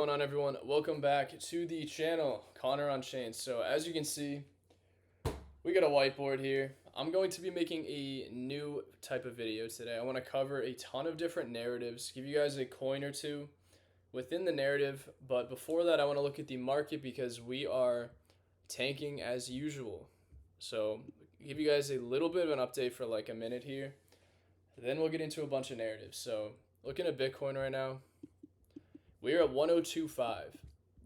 What's going on, everyone? Welcome back to the channel, Connor on Chain. So as you can see, we got a whiteboard here. I'm going to be making a new type of video today. I want to cover a ton of different narratives, give you guys a coin or two within the narrative. But before that, I want to look at the market because we are tanking as usual. So give you guys a little bit of an update for like a minute here. Then we'll get into a bunch of narratives. So looking at Bitcoin right now, we are at 1025.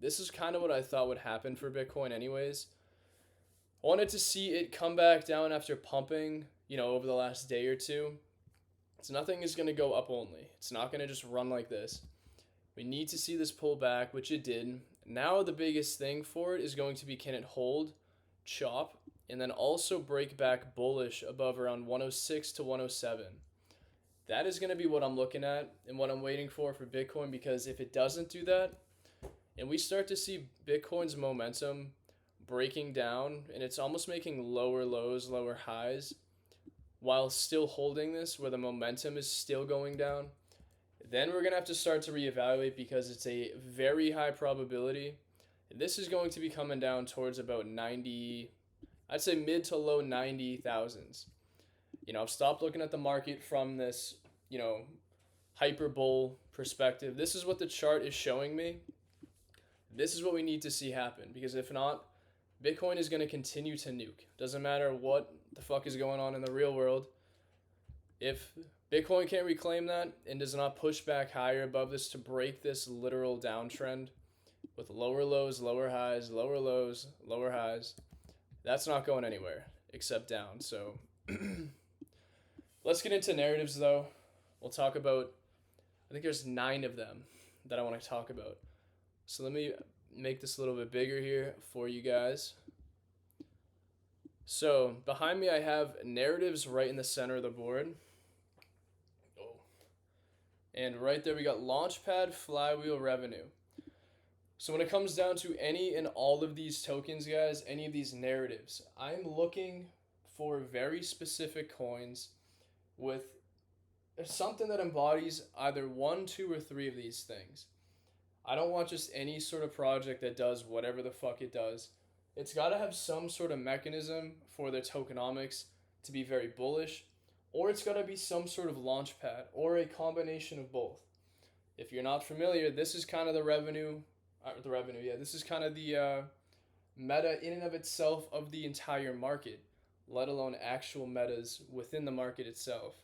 This is kind of what I thought would happen for Bitcoin anyways. I wanted to see it come back down after pumping, over the last day or two. So nothing is going to go up only. It's not going to just run like this. We need to see this pull back, which it did. Now the biggest thing for it is going to be, can it hold, chop, and then also break back bullish above around 106 to 107. That is going to be what I'm looking at and what I'm waiting for Bitcoin, because if it doesn't do that and we start to see Bitcoin's momentum breaking down and it's almost making lower lows, lower highs while still holding this where the momentum is still going down, then we're going to have to start to reevaluate, because it's a very high probability. This is going to be coming down towards about 90, I'd say mid to low 90,000s. I've stopped looking at the market from this, hyper bull perspective. This is what the chart is showing me. This is what we need to see happen, because if not, Bitcoin is going to continue to nuke. Doesn't matter what the fuck is going on in the real world. If Bitcoin can't reclaim that and does not push back higher above this to break this literal downtrend with lower lows, lower highs, lower lows, lower highs, that's not going anywhere except down. So let's get into narratives though. We'll talk about, I think there's 9 of them that I want to talk about. So let me make this a little bit bigger here for you guys. So behind me I have narratives right in the center of the board. Oh. And right there we got Launchpad, Flywheel, Revenue. So when it comes down to any and all of these tokens, guys, any of these narratives, I'm looking for very specific coins with something that embodies either 1, 2, or 3 of these things. I don't want just any sort of project that does whatever the fuck it does. It's got to have some sort of mechanism for their tokenomics to be very bullish, or it's got to be some sort of launch pad, or a combination of both. If you're not familiar, this is kind of this is kind of the meta in and of itself of the entire market, let alone actual metas within the market itself.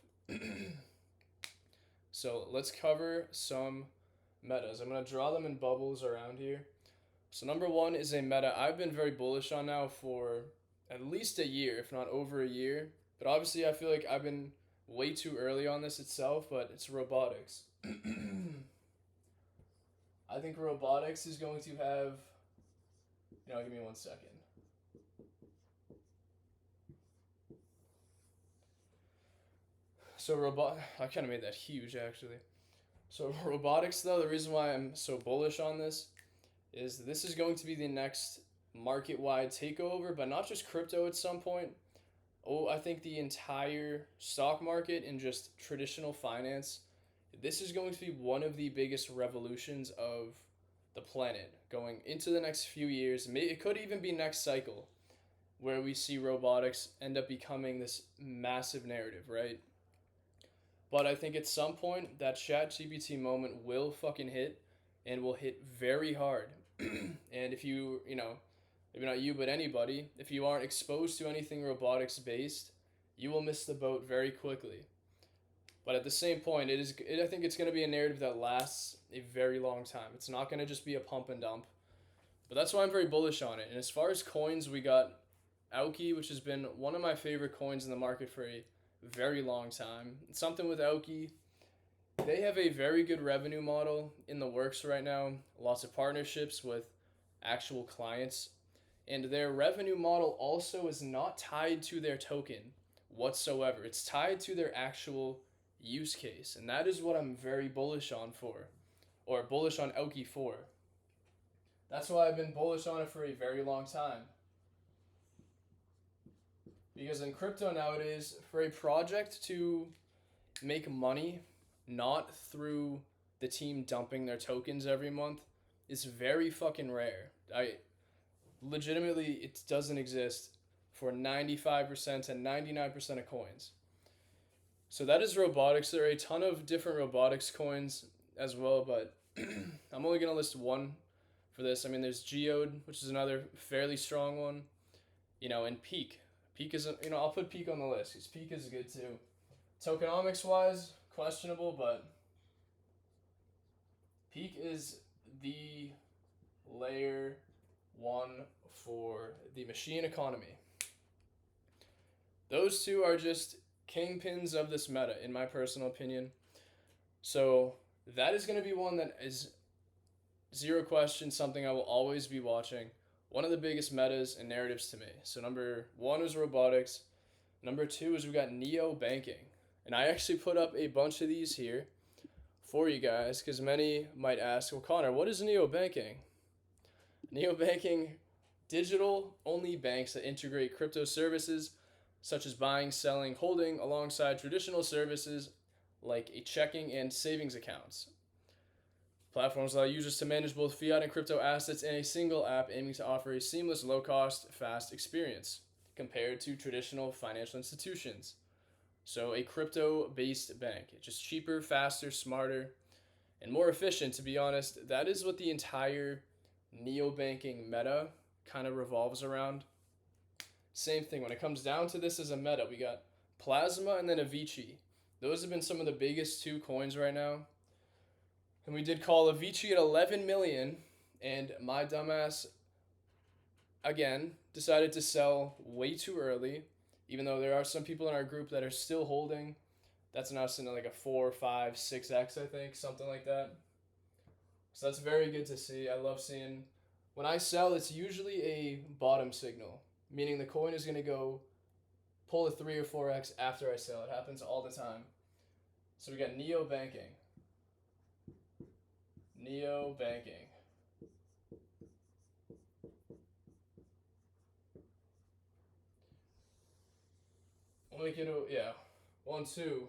So let's cover some metas. I'm going to draw them in bubbles around here. So number 1 is a meta I've been very bullish on now for at least a year, if not over a year. But obviously I feel like I've been way too early on this itself, but it's robotics. I think robotics is going to have, give me 1 second. So I kind of made that huge actually. So robotics though, the reason why I'm so bullish on this is going to be the next market-wide takeover, but not just crypto at some point. I think the entire stock market and just traditional finance. This is going to be one of the biggest revolutions of the planet going into the next few years. It could even be next cycle where we see robotics end up becoming this massive narrative, right? But I think at some point that ChatGPT moment will fucking hit, and will hit very hard. And if you, maybe not you, but anybody, if you aren't exposed to anything robotics based, you will miss the boat very quickly. But at the same point, I think it's going to be a narrative that lasts a very long time. It's not going to just be a pump and dump. But that's why I'm very bullish on it. And as far as coins, we got Aoki, which has been one of my favorite coins in the market for a very long time. It's something with Aoki. They have a very good revenue model in the works right now. Lots of partnerships with actual clients. And their revenue model also is not tied to their token whatsoever. It's tied to their actual use case. And that is what I'm very bullish on bullish on Aoki for. That's why I've been bullish on it for a very long time. Because in crypto nowadays, for a project to make money, not through the team dumping their tokens every month, is very fucking rare. I legitimately, it doesn't exist for 95% and 99% of coins. So that is robotics. There are a ton of different robotics coins as well, but I'm only going to list one for this. I mean, there's Geode, which is another fairly strong one, and Peak. Peak is, I'll put Peak on the list because Peak is good too. Tokenomics wise, questionable, but Peak is the layer one for the machine economy. Those two are just kingpins of this meta, in my personal opinion. So that is going to be one that is zero question something I will always be watching. One of the biggest metas and narratives to me. So number one is robotics. Number two is we got neo banking. And I actually put up a bunch of these here for you guys because many might ask, well, Connor, what is neo banking? Neo banking, digital only banks that integrate crypto services such as buying, selling, holding alongside traditional services like a checking and savings accounts. Platforms allow users to manage both fiat and crypto assets in a single app, aiming to offer a seamless, low-cost, fast experience compared to traditional financial institutions. So a crypto-based bank. It's just cheaper, faster, smarter, and more efficient, to be honest. That is what the entire neobanking meta kind of revolves around. Same thing. When it comes down to this as a meta, we got Plasma and then Avicii. Those have been some of the biggest two coins right now. And we did call Avicii at 11 million, and my dumbass, again, decided to sell way too early, even though there are some people in our group that are still holding. That's now sitting at like a 4, 5, 6x, I think, something like that. So that's very good to see. I love seeing, when I sell, it's usually a bottom signal, meaning the coin is going to go pull a 3 or 4x after I sell. It happens all the time. So we got neo banking. Neo banking. We'll make it, yeah, 1, 2.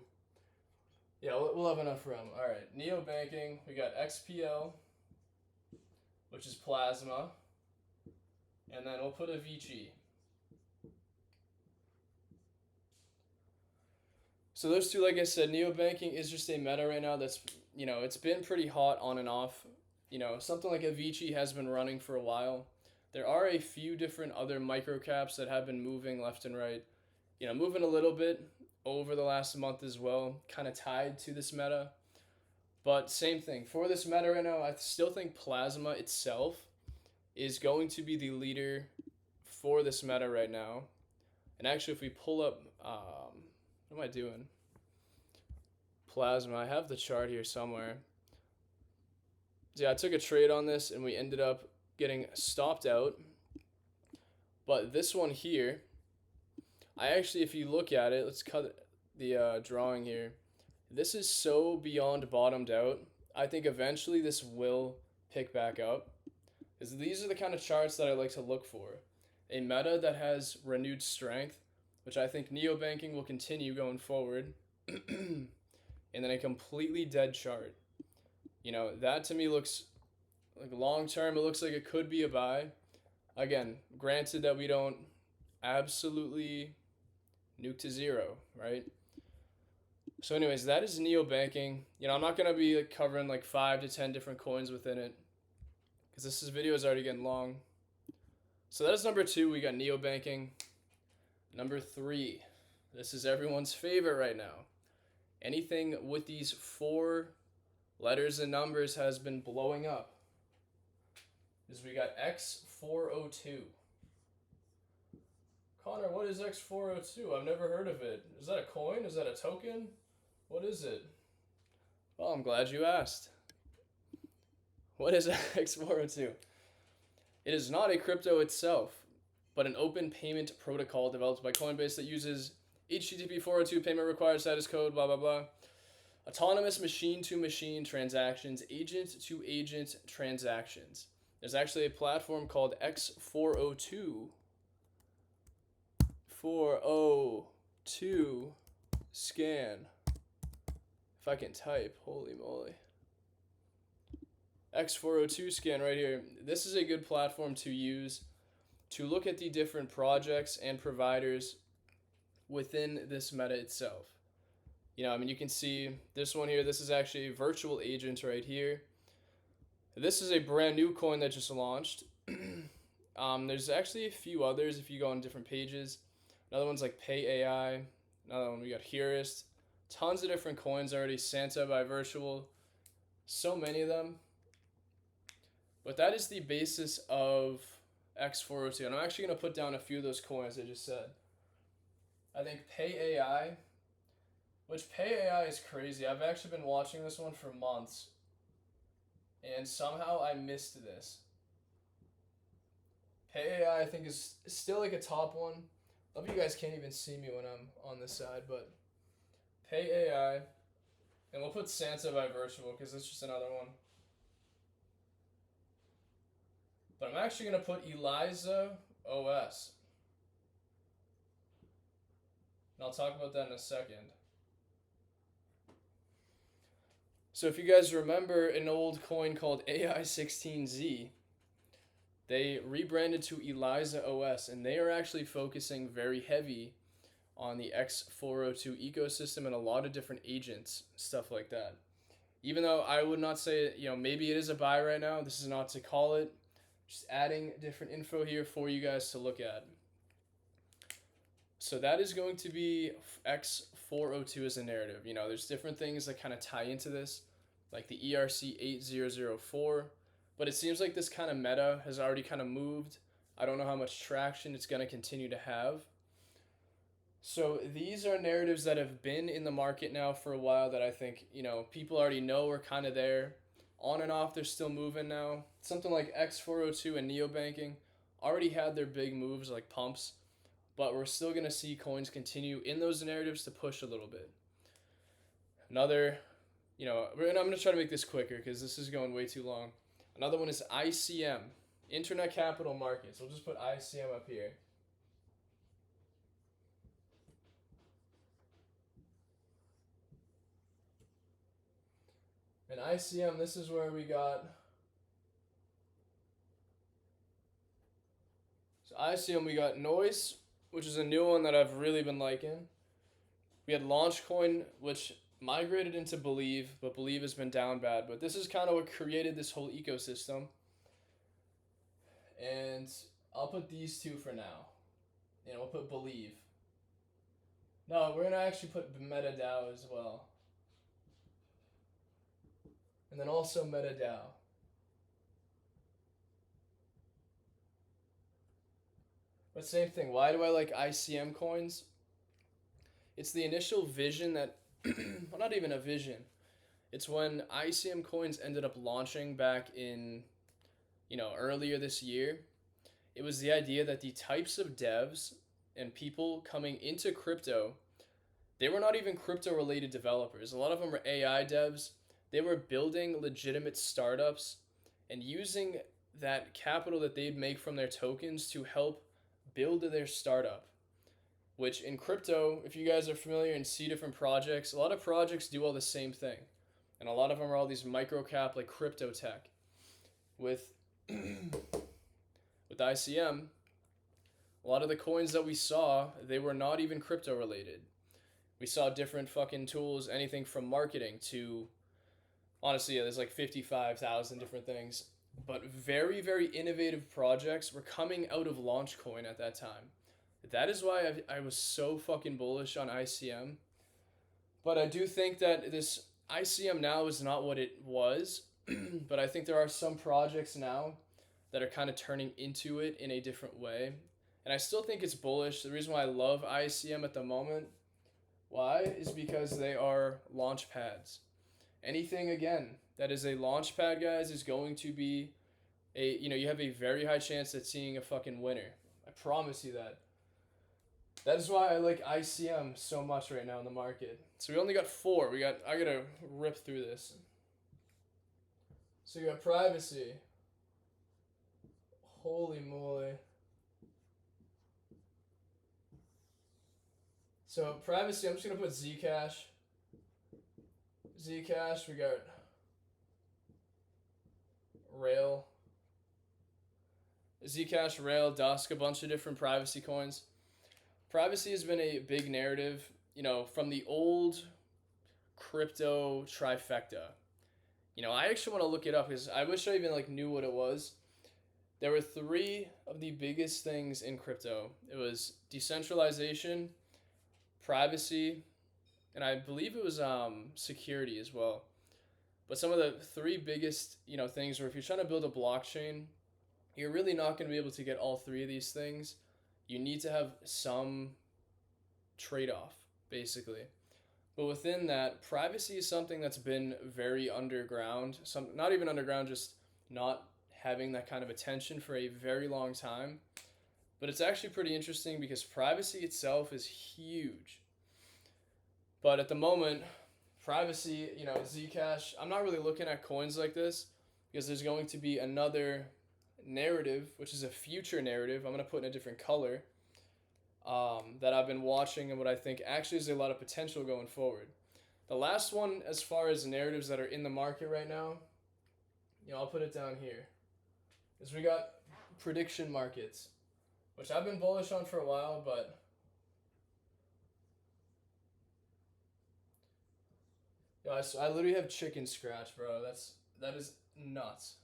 Yeah, we'll have enough room. All right, neo banking. We got XPL, which is Plasma, and then we'll put Avicii. So those two, like I said, neobanking is just a meta right now that's, it's been pretty hot on and off. Something like Avicii has been running for a while. There are a few different other microcaps that have been moving left and right. Moving a little bit over the last month as well, kind of tied to this meta. But same thing. For this meta right now, I still think Plasma itself is going to be the leader for this meta right now. And actually, if we pull up, what am I doing? Plasma, I have the chart here somewhere. Yeah, I took a trade on this and we ended up getting stopped out. But this one here, I actually, if you look at it, let's cut the drawing here. This is so beyond bottomed out. I think eventually this will pick back up. Because these are the kind of charts that I like to look for. A meta that has renewed strength, which I think neobanking will continue going forward. And then a completely dead chart. That to me looks like long term, it looks like it could be a buy. Again, granted that we don't absolutely nuke to zero, right? So anyways, that is neobanking. I'm not going to be covering 5 to 10 different coins within it because this video is already getting long. So that is number 2. We got neobanking. Number 3. This is everyone's favorite right now. Anything with these 4 letters and numbers has been blowing up. We got X402. Connor, what is X402? I've never heard of it. Is that a coin? Is that a token? What is it? Well, I'm glad you asked. What is X402? It is not a crypto itself, but an open payment protocol developed by Coinbase that uses HTTP 402 payment required status code, blah, blah, blah. Autonomous machine-to-machine transactions, agent-to-agent transactions. There's actually a platform called X402. 402 scan. If I can type, holy moly. X402 scan right here. This is a good platform to use to look at the different projects and providers within this meta itself. You can see this one here. This is actually a virtual agent right here. This is a brand new coin that just launched. There's actually a few others if you go on different pages. Another one's like Pay AI. Another one we got Hearist. Tons of different coins already. Santa by Virtual. So many of them. But that is the basis of X402. And I'm actually going to put down a few of those coins I just said. I think Pay AI, which Pay AI is crazy. I've actually been watching this one for months. And somehow I missed this. Pay AI I think is still like a top one. Love you guys can't even see me when I'm on this side, but Pay AI. And we'll put Santa by Virtual because it's just another one. But I'm actually going to put Eliza OS. And I'll talk about that in a second. So if you guys remember an old coin called AI16Z, they rebranded to Eliza OS, and they are actually focusing very heavy on the X402 ecosystem and a lot of different agents, stuff like that. Even though I would not say, maybe it is a buy right now, this is not to call it. Just adding different info here for you guys to look at. So that is going to be X402 as a narrative. There's different things that kind of tie into this, like the ERC8004. But it seems like this kind of meta has already kind of moved. I don't know how much traction it's going to continue to have. So these are narratives that have been in the market now for a while that I think, people already know are kind of there. On and off, they're still moving now. Something like X402 and neobanking already had their big moves like pumps, but we're still going to see coins continue in those narratives to push a little bit. Another, and I'm going to try to make this quicker because this is going way too long. Another one is ICM, Internet Capital Markets. We'll just put ICM up here. And ICM, this is where we got. So ICM, we got Noise, which is a new one that I've really been liking. We had Launchcoin, which migrated into Believe, but Believe has been down bad. But this is kind of what created this whole ecosystem. And I'll put these two for now. We'll put Believe. No, we're going to actually put MetaDAO as well. And then also MetaDAO. But same thing, why do I like ICM coins? It's the initial vision that, well, not even a vision. It's when ICM coins ended up launching back in, earlier this year. It was the idea that the types of devs and people coming into crypto, they were not even crypto-related developers. A lot of them were AI devs. They were building legitimate startups and using that capital that they'd make from their tokens to help build their startup. Which in crypto, if you guys are familiar and see different projects, a lot of projects do all the same thing. And a lot of them are all these micro-cap like crypto tech. With ICM, a lot of the coins that we saw, they were not even crypto related. We saw different fucking tools, anything from marketing to, honestly, there's like 55,000 different things. But very, very innovative projects were coming out of Launchcoin at that time. That is why I was so fucking bullish on ICM. But I do think that this ICM now is not what it was. But I think there are some projects now that are kind of turning into it in a different way. And I still think it's bullish. The reason why I love ICM at the moment, why, is because they are launch pads. Anything, again, that is a launch pad, guys, is going to be you have a very high chance at seeing a fucking winner. I promise you that. That is why I like ICM so much right now in the market. So we only got 4. I gotta rip through this. So you got Privacy. Holy moly. So Privacy, I'm just gonna put Zcash. Zcash, we got Rail, Zcash, Rail, Dusk, a bunch of different privacy coins. Privacy has been a big narrative, from the old crypto trifecta. I actually want to look it up because I wish I even knew what it was. There were three of the biggest things in crypto. It was decentralization, privacy, and I believe it was security as well. But some of the three biggest, things were if you're trying to build a blockchain, you're really not going to be able to get all three of these things. You need to have some trade-off, basically. But within that, privacy is something that's been very underground. Not even underground, just not having that kind of attention for a very long time. But it's actually pretty interesting because privacy itself is huge. But at the moment, privacy, Zcash, I'm not really looking at coins like this because there's going to be another narrative, which is a future narrative. I'm going to put in a different color that I've been watching and what I think actually is a lot of potential going forward. The last one, as far as narratives that are in the market right now, I'll put it down here, is we got prediction markets, which I've been bullish on for a while, but I literally have chicken scratch, bro. That is nuts.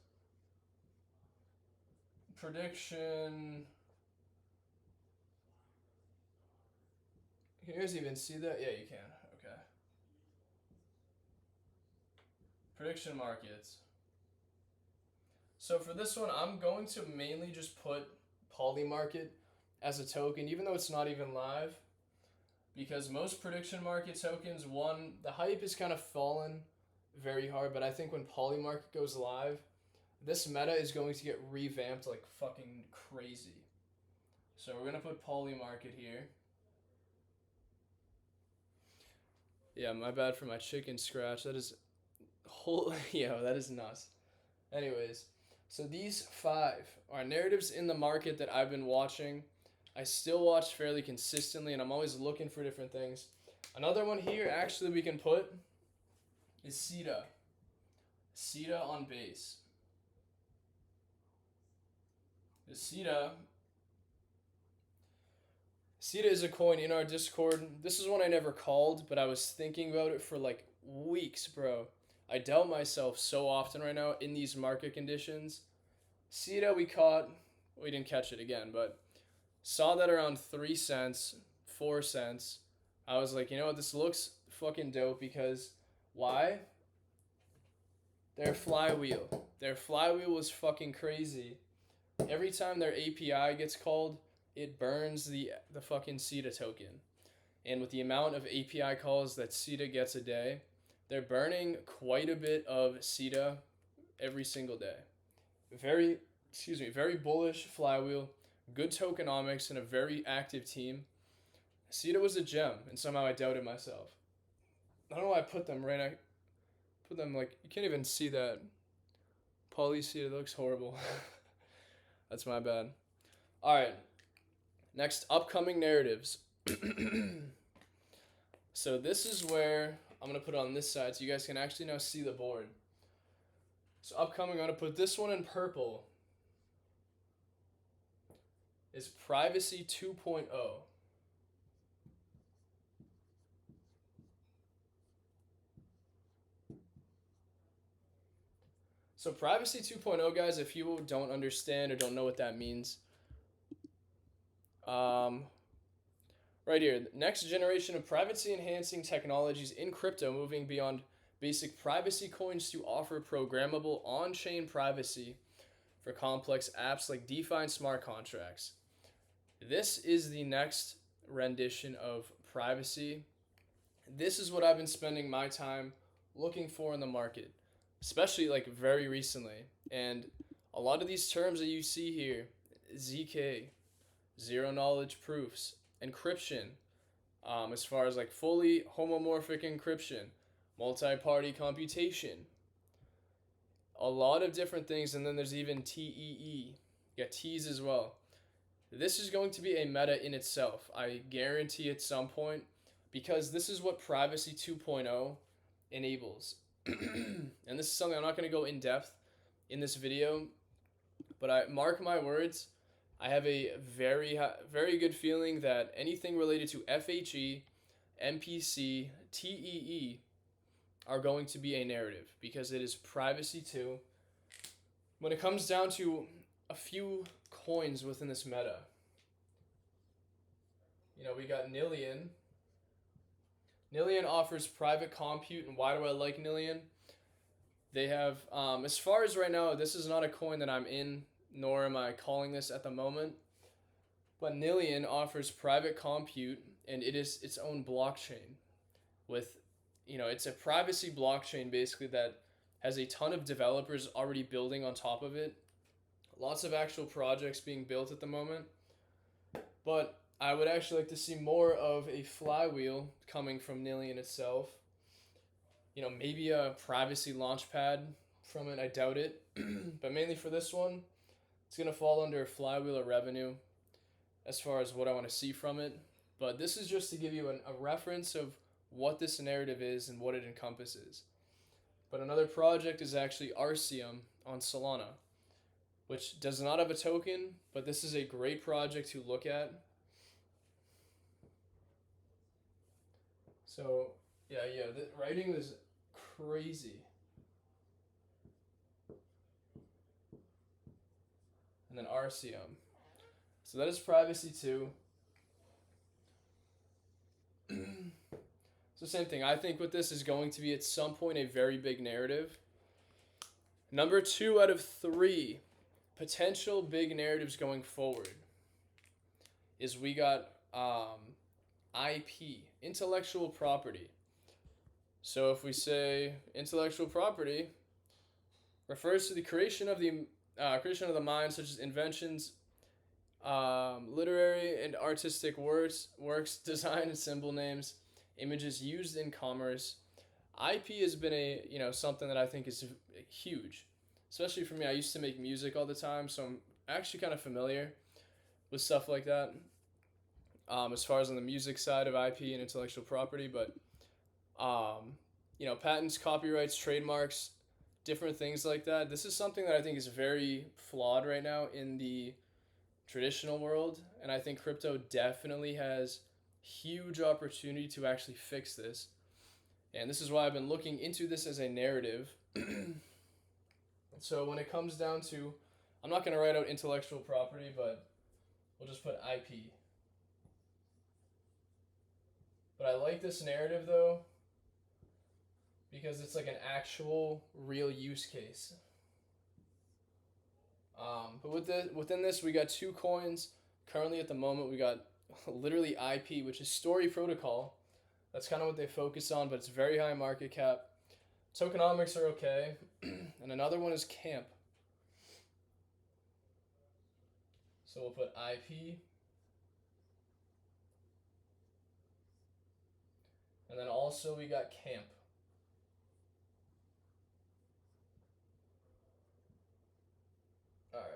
Prediction. Can you guys even see that? Yeah, you can. Okay. Prediction markets. So for this one, I'm going to mainly just put Polymarket as a token, even though it's not even live. Because most prediction market tokens, one, the hype has kind of fallen very hard, but I think when Polymarket goes live, this meta is going to get revamped like fucking crazy. So we're going to put Polymarket here. Yeah, my bad for my chicken scratch. That is that is nuts. Anyways, so these 5 are narratives in the market that I've been watching. I still watch fairly consistently, and I'm always looking for different things. Another one here, actually, we can put is SETA. SETA on base. The SETA is a coin in our Discord. This is one I never called, but I was thinking about it for weeks, bro. I doubt myself so often right now in these market conditions. SETA we caught. We didn't catch it again, but saw that around 3 cents, 4 cents. I was like, this looks fucking dope because why? Their flywheel. Their flywheel was fucking crazy. Every time their API gets called, it burns the fucking SETA token. And with the amount of API calls that SETA gets a day, they're burning quite a bit of SETA every single day. Very bullish flywheel, good tokenomics, and a very active team. SETA was a gem, and somehow I doubted myself. I don't know why I put them right. I put them you can't even see that. Poly SETA looks horrible. That's my bad. All right. Next, upcoming narratives. So this is where I'm going to put it on this side so you guys can actually now see the board. So upcoming, I'm going to put this one in purple. Is Privacy 2.0. So Privacy 2.0, guys, if you don't understand or don't know what that means, right here, next generation of privacy-enhancing technologies in crypto, moving beyond basic privacy coins to offer programmable on-chain privacy for complex apps like DeFi and smart contracts. This is the next rendition of privacy. This is what I've been spending my time looking for in the market, especially very recently. And a lot of these terms that you see here, ZK, zero knowledge proofs, encryption, as far as fully homomorphic encryption, multi-party computation, a lot of different things. And then there's even TEE, T's as well. This is going to be a meta in itself. I guarantee at some point, because this is what Privacy 2.0 enables. And this is something I'm not going to go in depth in this video, but I mark my words, I have a very good feeling that anything related to FHE, MPC, TEE are going to be a narrative because it is privacy too. When it comes down to a few coins within this meta, we got Nillion. Nillion offers private compute, and why do I like Nillion? They have, as far as right now, this is not a coin that I'm in, nor am I calling this at the moment. But Nillion offers private compute, and it is its own blockchain. It's a privacy blockchain basically that has a ton of developers already building on top of it. Lots of actual projects being built at the moment. But I would actually like to see more of a flywheel coming from Nillion itself. Maybe a privacy launchpad from it. I doubt it. But mainly for this one, it's going to fall under flywheel of revenue as far as what I want to see from it. But this is just to give you a reference of what this narrative is and what it encompasses. But another project is actually Arceum on Solana, which does not have a token, but this is a great project to look at. So, the writing is crazy. And then Arceum. So that is privacy too. So same thing. I think with this is going to be at some point a very big narrative. Number 2 out of 3 potential big narratives going forward is we got IP, intellectual property. So if we say intellectual property refers to the creation of the mind, such as inventions, literary and artistic works, design and symbol names, images used in commerce. IP has been something that I think is huge, especially for me. I used to make music all the time, so I'm actually kind of familiar with stuff like that. As far as on the music side of IP and intellectual property, but patents, copyrights, trademarks, different things like that. This is something that I think is very flawed right now in the traditional world, and I think crypto definitely has huge opportunity to actually fix this. And this is why I've been looking into this as a narrative. So when it comes down to, I'm not going to write out intellectual property, but we'll just put IP. But I like this narrative though, because it's like an actual real use case. But within this, we got 2 coins. Currently at the moment, we got literally IP, which is Story Protocol. That's kind of what they focus on, but it's very high market cap. Tokenomics are okay. And another one is Camp. So we'll put IP. And then also we got Camp. All right.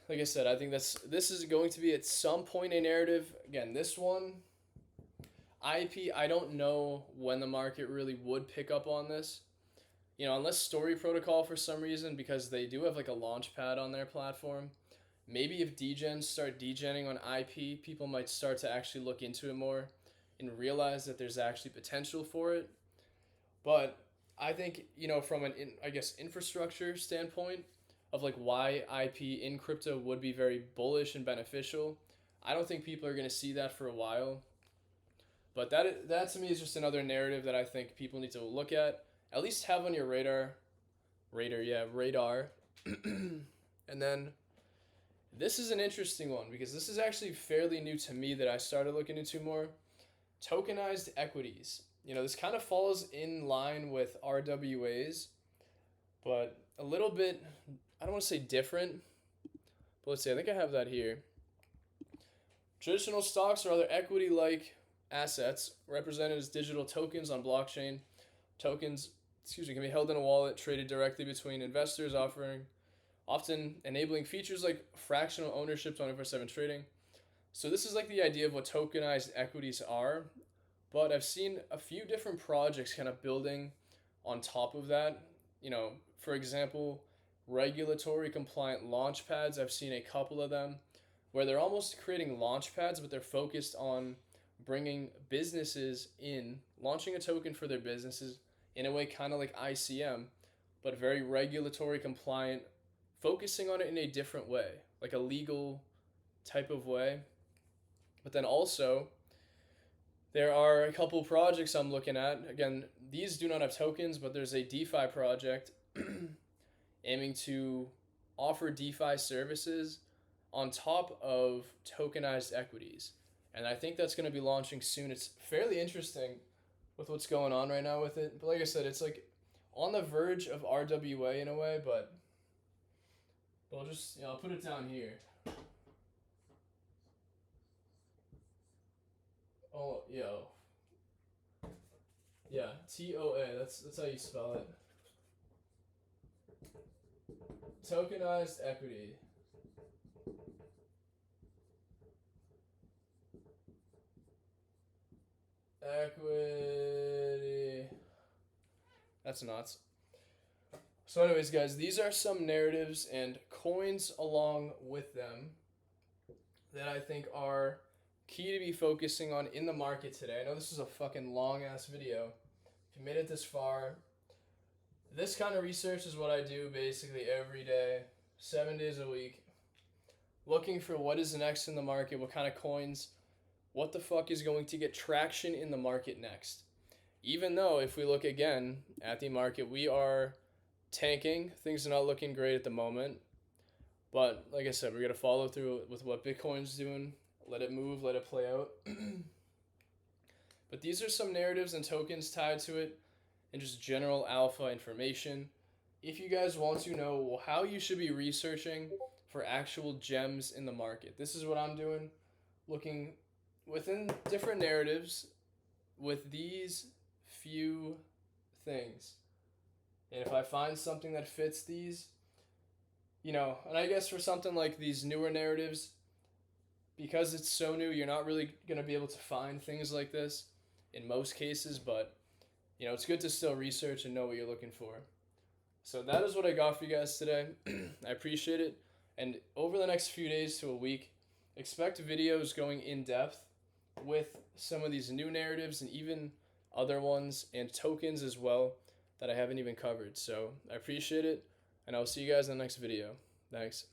Like I said, I think this is going to be at some point a narrative. Again, this one, IP, I don't know when the market really would pick up on this. Unless Story Protocol for some reason, because they do have like a launch pad on their platform. Maybe if degens start degenning on IP, people might start to actually look into it more and realize that there's actually potential for it. But I think, from an infrastructure standpoint of like why IP in crypto would be very bullish and beneficial, I don't think people are going to see that for a while. But that to me is just another narrative that I think people need to look at least have on your radar. And then this is an interesting one because this is actually fairly new to me that I started looking into more. Tokenized equities. This kind of falls in line with RWAs, but a little bit, I don't want to say different, but let's see, I think I have that here. Traditional stocks or other equity-like assets represented as digital tokens on blockchain. Tokens, can be held in a wallet, traded directly between investors, often enabling features like fractional ownership, 24/7 trading. So this is like the idea of what tokenized equities are. But I've seen a few different projects kind of building on top of that. You know, for example, regulatory compliant launch pads. I've seen a couple of them where they're almost creating launch pads, but they're focused on bringing businesses in, launching a token for their businesses in a way kind of like ICM, but very regulatory compliant, focusing on it in a different way, like a legal type of way. But then also, there are a couple projects I'm looking at. Again, these do not have tokens, but there's a DeFi project aiming to offer DeFi services on top of tokenized equities. And I think that's going to be launching soon. It's fairly interesting with what's going on right now with it. But like I said, it's like on the verge of RWA in a way, but I'll just, I'll put it down here. Oh, yo. Yeah, TOA, that's how you spell it. Tokenized equity. Equity. That's nuts. So anyways, guys, these are some narratives and coins along with them that I think are key to be focusing on in the market today. I know this is a fucking long ass video. If you made it this far, this kind of research is what I do basically every day, 7 days a week, looking for what is next in the market, what kind of coins, what the fuck is going to get traction in the market next. Even though if we look again at the market, we are tanking, things are not looking great at the moment. But like I said, we're going to follow through with what Bitcoin's doing, let it move, let it play out. But these are some narratives and tokens tied to it and just general alpha information. If you guys want to know how you should be researching for actual gems in the market, this is what I'm doing, looking within different narratives with these few things. And if I find something that fits these, and I guess for something like these newer narratives, because it's so new, you're not really going to be able to find things like this in most cases, but it's good to still research and know what you're looking for. So that is what I got for you guys today. I appreciate it. And over the next few days to a week, expect videos going in depth with some of these new narratives and even other ones and tokens as well that I haven't even covered. So I appreciate it, and I'll see you guys in the next video. Thanks.